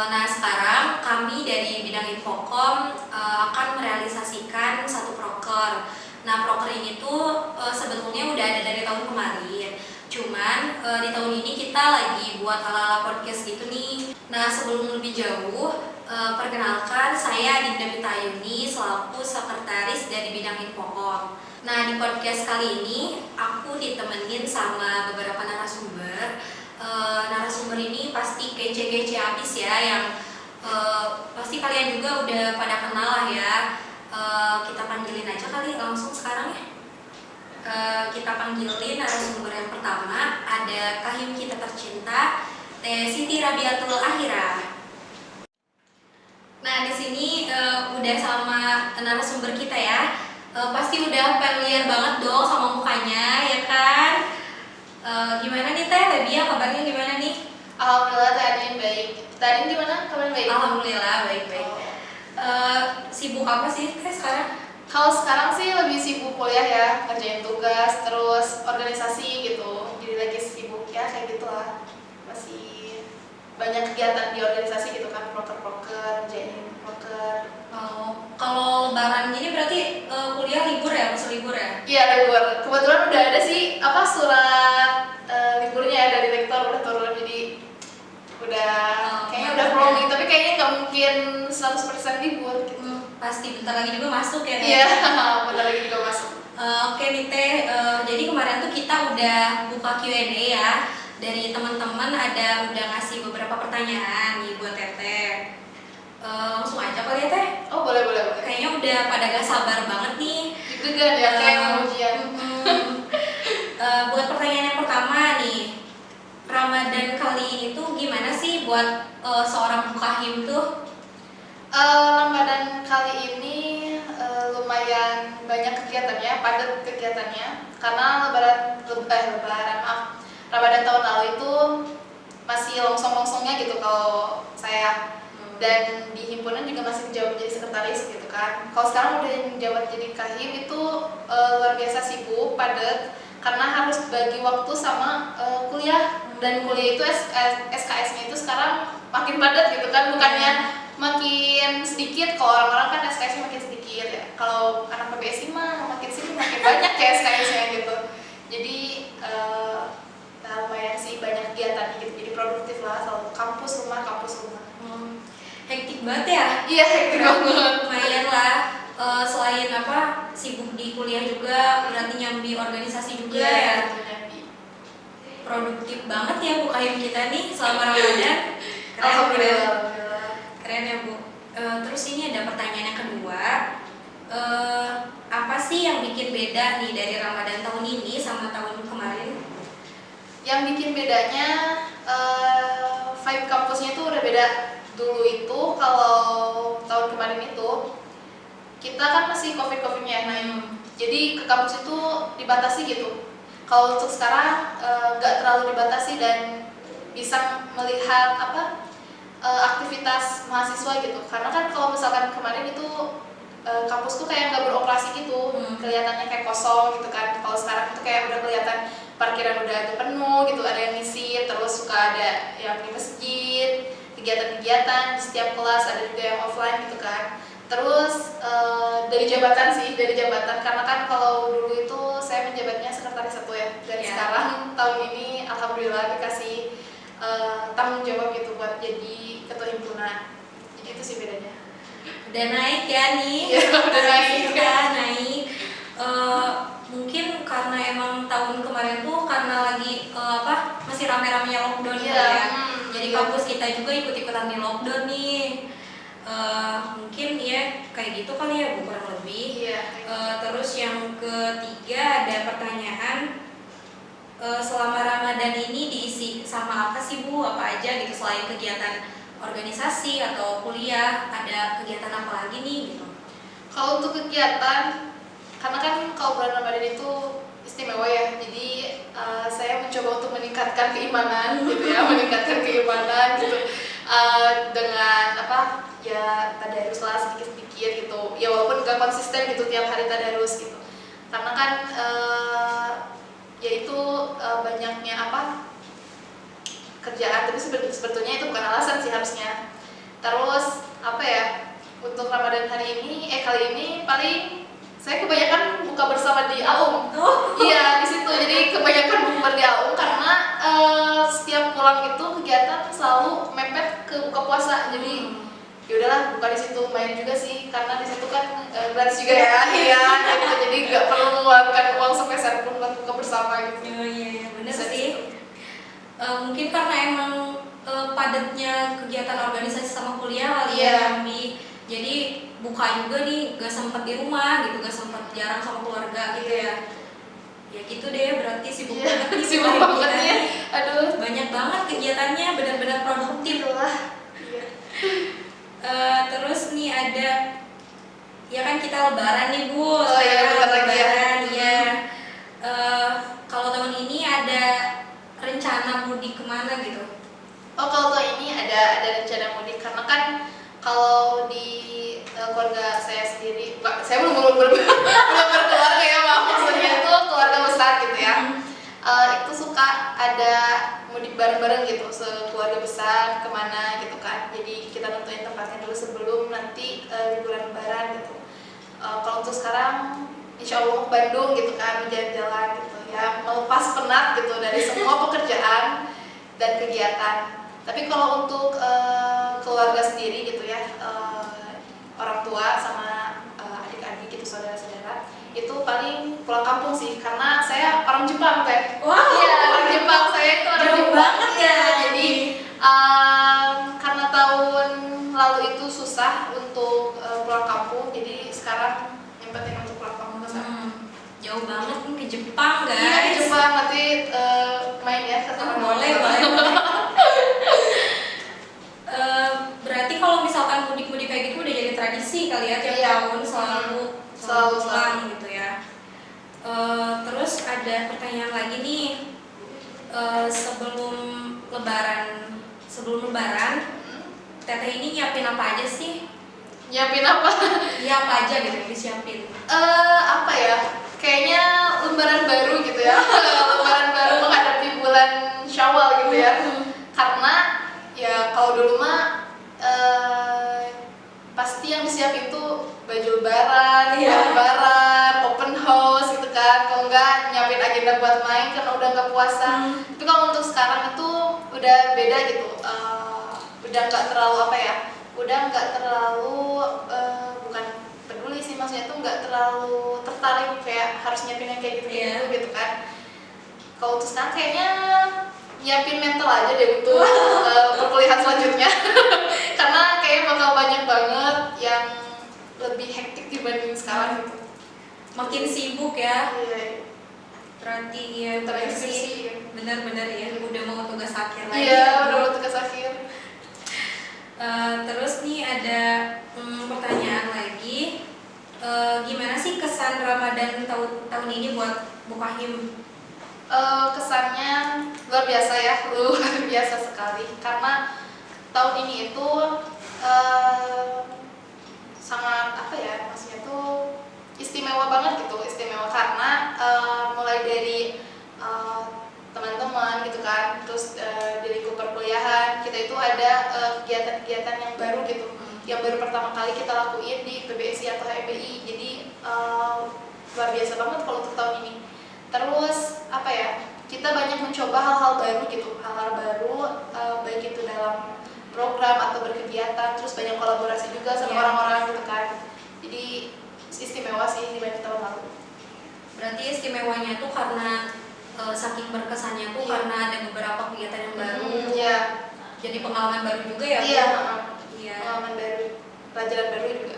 Nah, sekarang kami dari bidang Infokom akan merealisasikan satu proker. Nah, proker ini tuh sebetulnya udah ada dari tahun kemarin. Cuman di tahun ini kita lagi buat ala-ala podcast gitu nih. Nah, sebelum lebih jauh, perkenalkan saya Dinda Mitayuni selaku sekretaris dari bidang Infokom. Nah, di podcast kali ini aku ditemenin sama beberapa narasumber. Narasumber ini pasti kece-kece abis ya, yang pasti kalian juga udah pada kenal lah ya. Kita panggilin aja kali langsung sekarang ya. Kita panggilin narasumber yang pertama, ada kahim kita tercinta, Teh Siti Rabiatul Ahira. Nah, di sini udah sama narasumber kita ya. Pasti udah familiar banget dong sama mukanya ya kan. Gimana nih Teh, Rabia kabarnya gimana nih? Alhamdulillah Teh Adin baik. Teh Adin gimana? Kabar baik? Alhamdulillah baik-baik. Sibuk apa sih Teh sekarang? Kalau sekarang sih lebih sibuk kuliah ya, kerjain tugas, terus organisasi gitu. Jadi lagi sibuk ya kayak gitulah. Masih banyak kegiatan di organisasi gitu kan, proker-proker, kerjain proker. Kalau lebaran gini berarti kuliah libur ya, masuk libur ya? Iya libur. Kebetulan udah ada sih surat liburnya ya dari rektor udah turun, jadi udah kayaknya udah flow nih, tapi kayaknya nggak mungkin 100% libur gitu. Pasti bentar lagi juga masuk ya Teh? Iya, bentar lagi juga masuk. Oke nih Teh, jadi kemarin tuh kita udah buka Q&A ya. Dari teman-teman udah ngasih beberapa pertanyaan nih buat Teteh. Langsung aja kali ya Teh? Oh boleh. Kayaknya udah pada gak sabar banget nih. Deg-degan ya kayak mau ujian. Buat pertanyaan yang pertama nih, Ramadan kali ini tuh gimana sih buat seorang mukahim tuh? Ramadan kali ini lumayan banyak kegiatannya, padat kegiatannya, karena Ramadan tahun lalu itu masih longsong-longsongnya gitu kalau saya, dan di himpunan juga masih menjabat jadi sekretaris gitu kan. Kalau sekarang udah menjabat jadi kahim itu luar biasa sibuk, padat, karena harus bagi waktu sama kuliah, dan kuliah itu SKS-nya itu sekarang makin padat gitu kan, bukannya makin sedikit. Kalau orang-orang kan SKS-nya makin sedikit ya, kalau anak PBSI mah makin sini makin banyak ya SKS-nya gitu. Jadi lumayan sih banyak kegiatan gitu, jadi produktif lah, selalu kampus rumah. Hektik banget ya? Iya, hektik banget. Lumayan lah. Selain sibuk di kuliah juga, berarti nyambi organisasi juga ya. Produktif banget ya Bu Kahim kita nih selama Ramadan. Alhamdulillah. Keren ya Bu. Terus ini ada pertanyaan yang kedua. Apa sih yang bikin beda nih dari Ramadan tahun ini sama tahun kemarin? Yang bikin bedanya vibe kampusnya itu udah beda. Dulu itu kalau tahun kemarin itu kita kan masih covid-nya, jadi ke kampus itu dibatasi gitu. Kalau untuk sekarang nggak terlalu dibatasi dan bisa melihat aktivitas mahasiswa gitu. Karena kan kalau misalkan kemarin itu kampus tuh kayak nggak beroperasi gitu, kelihatannya kayak kosong gitu kan. Kalau sekarang itu kayak udah kelihatan parkiran udah agak penuh gitu, ada yang ngisi, terus suka ada yang di masjid, kegiatan-kegiatan di setiap kelas, ada juga yang offline gitu kan. Terus dari jabatan karena kan kalau dulu itu saya menjabatnya sekretaris 1 ya, dan sekarang tahun ini alhamdulillah dikasih tanggung jawab gitu buat jadi ketua himpunan. Jadi itu sih bedanya. Udah naik ya nih. Ya, udah naik. Mungkin karena emang tahun kemarin tuh karena lagi masih rame-ramenya lockdown ya. Jadi kampus kita juga ikut-ikutan di lockdown nih. Mungkin ya kayak gitu kali ya Bu, kurang lebih. Terus yang ketiga ada pertanyaan, selama Ramadan ini diisi sama apa sih Bu? Apa aja gitu selain kegiatan organisasi atau kuliah, ada kegiatan apa lagi nih gitu? Kalau untuk kegiatan, karena kan kalau bulan Ramadan itu istimewa ya, jadi saya mencoba untuk meningkatkan keimanan gitu ya, gitu dengan tadarus lah sedikit-sedikit gitu ya, walaupun gak konsisten gitu tiap hari tadarus gitu, karena kan banyaknya kerjaan, tapi sebetulnya itu bukan alasan sih harusnya. Terus apa ya, untuk Ramadan kali ini paling saya kebanyakan buka bersama di Aum. Iya, di situ. Jadi kebanyakan bukber di Aum karena setiap pulang itu kegiatan selalu mepet ke buka puasa. Jadi ya udahlah buka di situ, main juga sih karena di situ kan gratis juga ya. Iya, gitu. Jadi nggak perlu mengeluarkan uang sepeser pun buat buka bersama gitu. Oh iya, bener sih. Mungkin karena emang padatnya kegiatan organisasi sama kuliah kali ya, Rambi. Jadi buka juga nih, gak sempet di rumah gitu, gak sempet jarang sama keluarga gitu ya. Ya gitu deh, berarti sibuk banget nih, sibuk banget ya. Aduh, banyak banget kegiatannya, benar-benar produktif lah. Terus nih ada, ya kan kita lebaran nih Bu. Oh iya, bentar lagi ya. Lebaran ya. Kalau tahun ini ada rencana mudik kemana gitu? Oh, kalau tahun ini ada rencana mudik karena kan kalau di keluarga saya sendiri, saya belum berkeluarga ya, maksudnya itu keluarga besar gitu ya. Itu suka ada mudik bareng-bareng gitu, sekeluarga besar kemana gitu kan. Jadi kita nentuin tempatnya dulu sebelum nanti liburan lebaran gitu. Kalau untuk sekarang, insya Allah ke Bandung gitu kan, jalan-jalan gitu ya, melepas penat gitu dari semua pekerjaan dan kegiatan. Tapi kalau untuk keluarga sendiri gitu ya, orang tua sama adik-adik gitu, saudara-saudara, itu paling pulang kampung sih, karena saya orang Jepang teh. Wow. Iya, orang Jepang, saya itu orang Jauh Jepang banget ya. Jadi karena tahun lalu itu susah untuk pulang kampung, jadi sekarang nyempetin untuk pulang kampung ke sana. Jauh banget nih ke Jepang guys. Iya, ke Jepang, nanti main ya ke teman. Boleh. Berarti kalau misalkan mudik-mudik kayak gitu udah jadi tradisi kali ya, tiap tahun selalu pulang gitu ya. Terus ada pertanyaan lagi nih, sebelum lebaran, Teteh ini nyiapin apa aja sih? Nyiapin apa? Iya, apa aja gitu yang disiapin? Apa ya? Kayaknya lembaran baru gitu ya. Lembaran baru menghadapi bulan Syawal gitu ya. Karena ya kalau dulu mah pasti yang disiapin tuh baju lebaran, lebaran, open house gitu kan. Kalau enggak nyiapin agenda buat main karena udah nggak puasa. Tapi kalau untuk sekarang itu udah beda gitu. Udah nggak terlalu bukan peduli sih, maksudnya tuh nggak terlalu tertarik kayak harus nyiapin yang kayak gitu gitu kan. Kalau untuk sekarang kayaknya nyiapin mental aja deh untuk perkuliahan selanjutnya. Karena kayaknya bakal banyak banget yang lebih hektik dibanding sekarang gitu. Makin sibuk ya. Iya. Berarti ya benar-benar ya, udah mau tugas akhir lagi. Iya, udah mau tugas akhir. Terus nih ada pertanyaan lagi, gimana sih kesan Ramadan tahun ini buat Bu Kahim? Kesannya luar biasa ya, luar biasa sekali karena tahun ini itu sangat maksudnya tuh istimewa banget gitu, istimewa karena mulai dari teman-teman gitu kan, terus di lingkup perkuliahan kita itu ada kegiatan-kegiatan yang baru gitu, yang baru pertama kali kita lakuin di PBSI atau HMBI, jadi luar biasa banget kalau untuk tahun ini. Terus kita banyak mencoba hal-hal baru gitu, hal-hal baru baik itu dalam program atau berkegiatan, terus banyak kolaborasi juga sama orang-orang gitu kan, jadi istimewa sih dibanding tahun lalu. Berarti istimewanya tuh karena saking berkesannya tuh karena ada beberapa kegiatan yang baru. Jadi pengalaman baru juga ya. Iya. Pengalaman baru, pelajaran baru juga.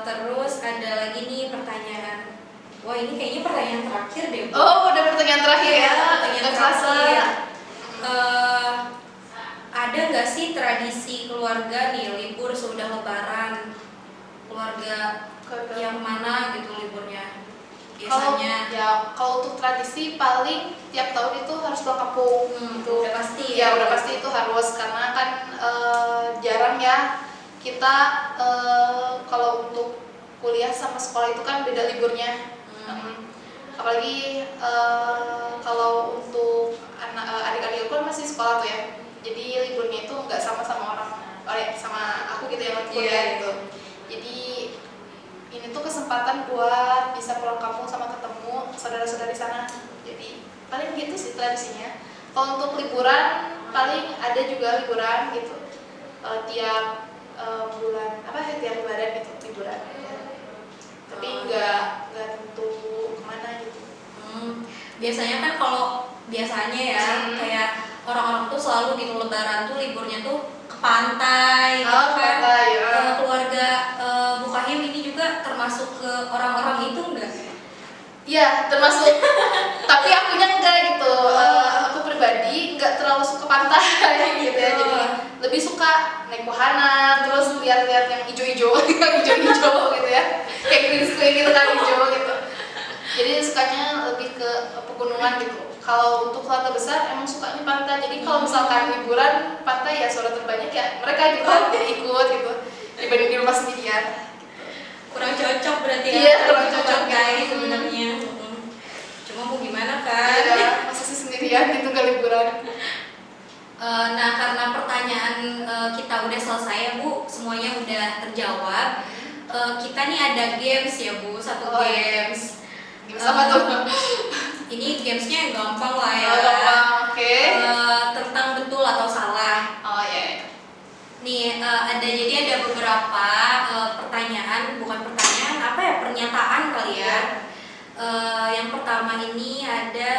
Terus ada lagi nih pertanyaan. Wah, ini kayaknya pertanyaan terakhir deh. Oh, udah pertanyaan terakhir ya. Pertanyaan terakhir. Ada nggak sih tradisi keluarga nih libur sudah lebaran? Keluarga yang mana gitu liburnya? Biasanya kalau untuk tradisi paling tiap tahun itu harus pulang kampung. Udah pasti ya. Udah pasti itu harus, karena kan jarang ya kita kalau untuk kuliah sama sekolah itu kan beda liburnya. Apalagi kalau untuk adik-adik aku kan masih sekolah tuh ya, jadi liburnya itu nggak sama orang kesempatan buat bisa pulang kampung sama ketemu saudara-saudara di sana. Jadi paling gitu sih tradisinya. Kalau untuk liburan paling ada juga liburan gitu. Tiap bulan tiap lebaran gitu liburan. Tapi nggak tentu kemana gitu. Biasanya kan kalau biasanya ya kayak orang-orang tuh selalu gitu lebaran tuh liburnya tuh ke pantai gitu kan. Keluarga Bu Kahim ini juga termasuk ke orang-orang itu enggak? Iya, termasuk. Tapi akunya enggak gitu. Aku pribadi enggak terlalu suka pantai gitu ya. Jadi lebih suka naik wahana, terus lihat-lihat yang hijau-hijau, yang hijau-hijau gitu ya. Kayak green screen gitu kan hijau gitu. Jadi sukanya lebih ke pegunungan gitu. Kalau untuk keluarga besar emang sukanya pantai. Jadi kalau misalkan liburan pantai ya suara terbanyak ya mereka gitu kan jadi ikut gitu dibanding di rumah sendirian. Kurang cocok berarti ya. Iya, kurang cocok guys sebenarnya. Cuma mau gimana kan? Iya, masa sih sendirian gitu nggak liburan. Nah karena pertanyaan kita udah selesai ya Bu, semuanya udah terjawab. Kita nih ada games ya Bu, games. Games apa tuh? Ini gamesnya gampang lah ya. Gampang, oke. Tentang betul atau salah. Oh iya. Nih jadi ada beberapa pertanyaan, bukan pertanyaan apa ya, pernyataan kali ya. Yang pertama ini ada,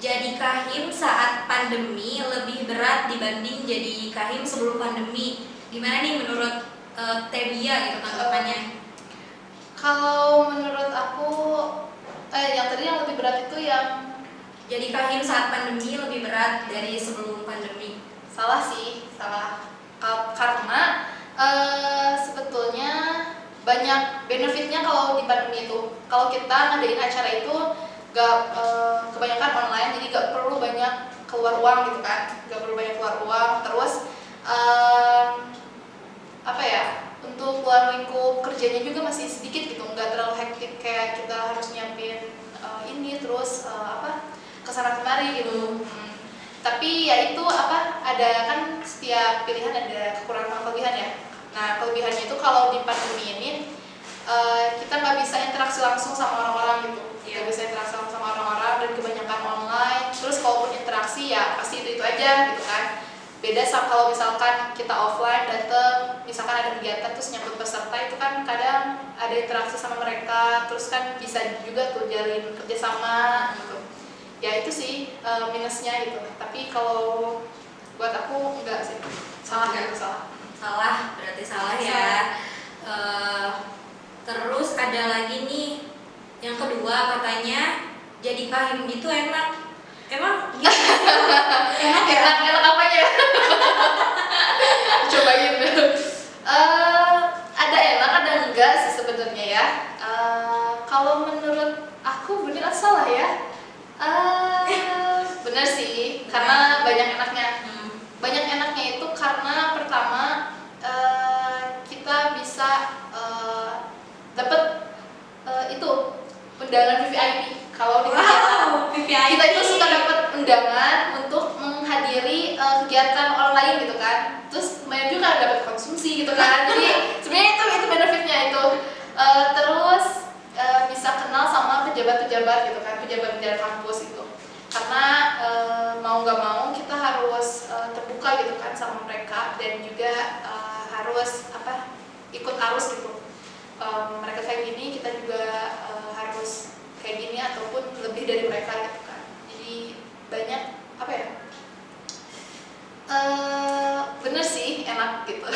jadi kahim saat pandemi lebih berat dibanding jadi kahim sebelum pandemi. Gimana nih menurut Tebia gitu tanggapannya? Kalau menurut aku yang tadi yang lebih berat itu yang jadi kahim saat pandemi lebih berat dari sebelum pandemi. Salah sih, salah. Karena sebetulnya banyak benefitnya kalau di pandemi itu. Kalau kita ngadain acara itu kebanyakan online, jadi gak perlu banyak keluar uang gitu kan, gak perlu banyak keluar uang. Terus untuk keluar lingkup kerjanya juga masih sedikit gitu, nggak terlalu hektik kayak kita harus nyiapin ini terus kesana kemari gitu. Tapi ya itu ada kan setiap pilihan ada kekurangan dan kelebihan ya. Nah kelebihannya itu kalau di pandemi ini kita nggak bisa interaksi langsung sama orang-orang gitu, nggak bisa interaksi langsung sama orang-orang dan kebanyakan online. Terus kalaupun interaksi ya pasti itu aja gitu kan. Beda sama kalau misalkan kita offline dateng, misalkan ada kegiatan terus nyambut peserta itu kan kadang ada interaksi sama mereka, terus kan bisa juga tuh jalin kerjasama gitu. Ya itu sih minusnya gitu. Tapi kalau buat aku enggak sih. Salah kan? Salah, berarti salah ya. Terus ada lagi nih yang kedua, katanya jadi kahim gitu enak. Emang enak ya? Enak apanya? Cobain. Ada enak, ada enggak sih sebenarnya ya. Kalau menurut aku bener atau salah ya? Bener sih, karena banyak enaknya. Banyak enaknya itu karena pertama kita bisa dapat itu undangan VVIP. Kalau di kita itu suka dapat undangan untuk menghadiri kegiatan orang lain gitu kan. Terus lumayan juga dapat konsumsi gitu kan. Jadi sebenarnya itu benefitnya itu. Terus bisa kenal sama pejabat-pejabat gitu kan, pejabat-pejabat kampus itu. Karena mau nggak mau kita harus terbuka gitu kan sama mereka, dan juga harus ikut arus gitu. Mereka kayak gini, kita juga harus kayak gini ataupun lebih dari mereka gitu kan. Jadi banyak bener sih enak gitu.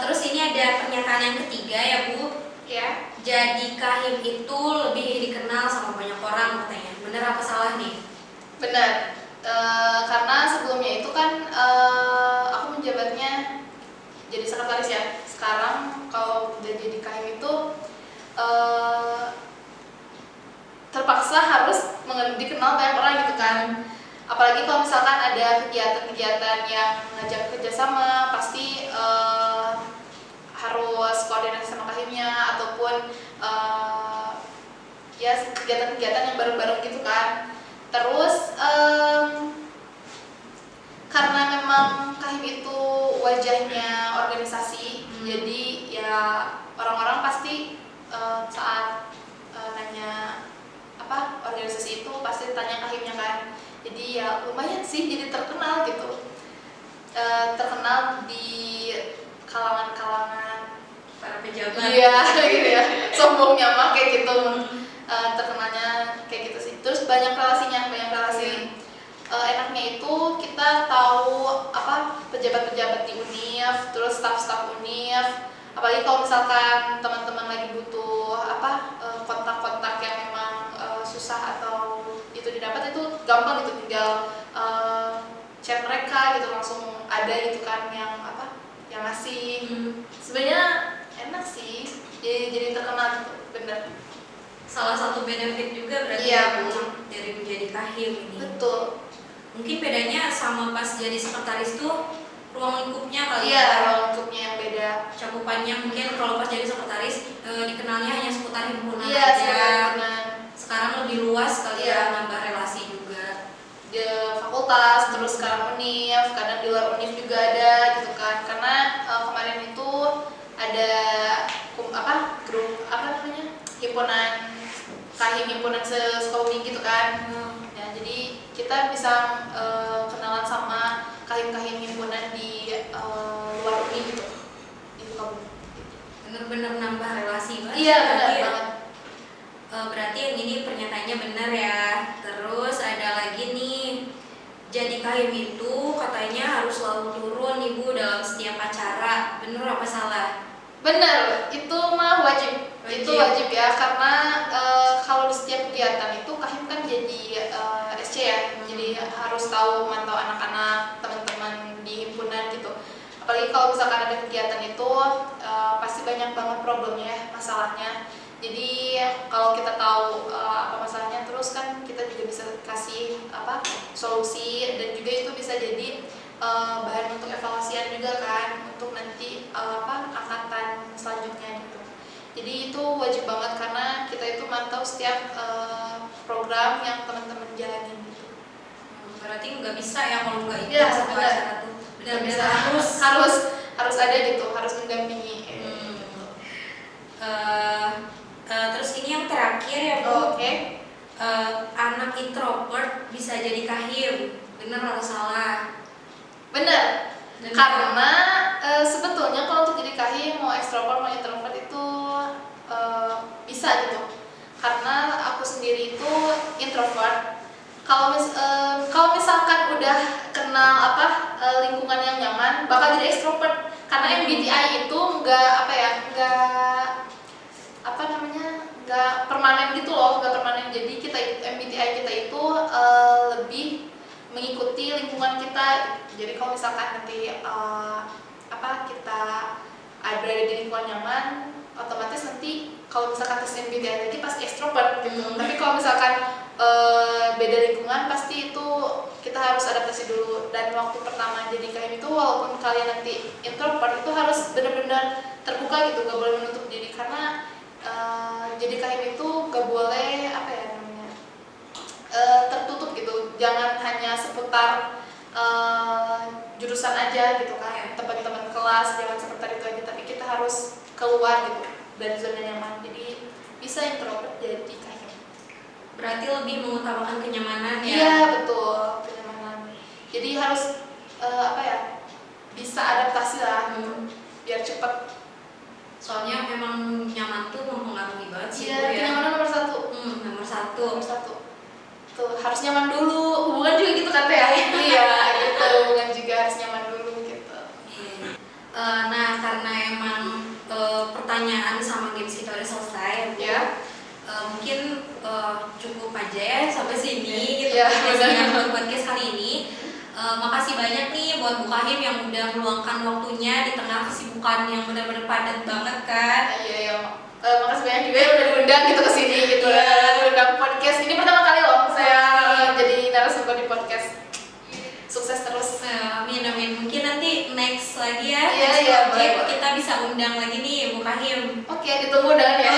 Terus ini ada pernyataan yang ketiga ya Bu. Ya. Jadi kahim itu lebih dikenal sama banyak orang katanya. Bener apa salah nih? Benar. Karena sebelumnya itu kan aku menjabatnya jadi sekretaris ya. Sekarang kalau udah jadi kahim itu terpaksa harus dikenal banyak orang gitu kan. Apalagi kalau misalkan ada kegiatan-kegiatan yang ngajak kerjasama, pasti harus koordinasi sama kahimnya ataupun ya kegiatan-kegiatan yang bareng-bareng gitu kan. Terus karena memang kahim itu wajahnya organisasi, jadi ya orang-orang jadi ya lumayan sih jadi terkenal gitu. Terkenal di kalangan-kalangan para pejabat. iya gitu ya, sombongnya mah kayak gitu. Terkenalnya kayak gitu sih. Terus banyak relasinya, banyak relasi. Enaknya itu kita tahu apa pejabat-pejabat di UNIF, terus staf-staf UNIF. Apalagi kalau misalkan teman-teman lagi butuh apa kontak-kontak yang memang susah atau itu didapat, itu gampang gitu, tinggal chat mereka gitu langsung ada gitu kan yang apa yang ngasih. Sebenarnya enak sih, jadi terkenal gitu, bener. Salah satu benefit juga berarti Iya, dari menjadi kahim ini. betul. Mungkin bedanya sama pas jadi sekretaris tuh ruang lingkupnya kali Iya, ya. ruang lingkupnya yang beda. Cakupannya mungkin kalau pas jadi sekretaris dikenalnya hanya seputar himpunan Iya, aja. himpunan. Sekarang lebih luas kali Iya. ya, nambah relasi juga. Di fakultas, terus sekarang UNIF, kadang di luar UNIF juga ada gitu kan. Karena kemarin itu ada grup apa namanya? Himpunan kahim, himpunan Sukabumi gitu kan. Ya, jadi kita bisa kenalan sama kahim-kahim himpunan di luar UNIF gitu. Di Sukabumi. Bener-bener nambah relasi banget. Iya, benar berarti ya. banget. Berarti yang ini pernyataannya benar ya. Terus ada lagi nih, jadi kahim itu katanya harus selalu turun ibu dalam setiap acara. Bener apa salah? Benar, itu mah wajib. Itu Wajib. wajib ya, karena kalau di setiap kegiatan itu kahim kan jadi SC ya, jadi harus tahu mantau anak-anak, teman-teman di himpunan gitu. Apalagi kalau misalkan ada kegiatan itu pasti banyak banget problemnya ya, masalahnya. Jadi kalau kita tahu apa masalahnya, terus kan kita juga bisa kasih apa solusi, dan juga itu bisa jadi bahan untuk evaluasian juga kan, untuk nanti angkatan selanjutnya gitu. Jadi itu wajib banget karena kita itu mantau setiap program yang teman-teman jalanin gitu. Berarti nggak bisa ya kalau nggak ikut Ya, satu benar. acara tuh. Nggak Benar-benar bisa, harus ada gitu, harus mendampingi. Terus ini yang terakhir ya Bu. Oke. Anak introvert bisa jadi kahim. Bener atau salah? Benar. Benar. Karena sebetulnya kalau untuk jadi kahim mau ekstrovert mau introvert itu bisa gitu. Karena aku sendiri itu introvert. Kalau misalkan udah kenal lingkungan yang nyaman, bakal jadi ekstrovert. Karena MBTI itu nggak permanen gitu loh, nggak permanen. Jadi MBTI kita itu lebih mengikuti lingkungan kita. Jadi kalau misalkan nanti kita berada di lingkungan nyaman, otomatis nanti kalau misalkan tes MBTI lagi pasti ekstrovert gitu. Tapi kalau misalkan beda lingkungan, pasti itu kita harus adaptasi dulu. Dan waktu pertama jadi kahim itu, walaupun kalian nanti introvert, itu harus benar-benar terbuka gitu, nggak boleh menutup diri. Karena jadi kahim itu nggak boleh tertutup gitu. Jangan hanya seputar jurusan aja gitu kan, teman-teman kelas, jangan seputar itu aja. Tapi kita harus keluar gitu dari zona nyaman. Jadi bisa introvert jadi kahim. Berarti lebih mengutamakan kenyamanan ya? Iya, betul, kenyamanan. Jadi harus bisa adaptasi lah biar cepet. Soalnya memang nyaman tuh mempengaruhi banget sih Iya, Bu, ya. kenyamanan nomor satu. Nomor satu. Nomor satu. Tuh, harus nyaman dulu. Hubungan juga gitu kan ya? Iya, gitu. Hubungan juga harus nyaman dulu gitu. Nah, karena emang pertanyaan sama games kita udah selesai Ya. Mungkin cukup aja ya sampai sini gitu Ya, podcast kali ini. Makasih banyak nih buat Bu Kahim yang udah meluangkan waktunya di tengah kesibukan yang benar-benar padat banget kan. Iya. Makasih banyak juga yang udah diundang gitu ke sini gitu. Diundang podcast. Ini pertama kali loh saya jadi narasumber di podcast. Sukses terus. Amin. Mungkin nanti next lagi ya. Iya, next iya, project boleh. kita bisa undang lagi nih Bu Kahim. Oke, ditunggu undangan ya.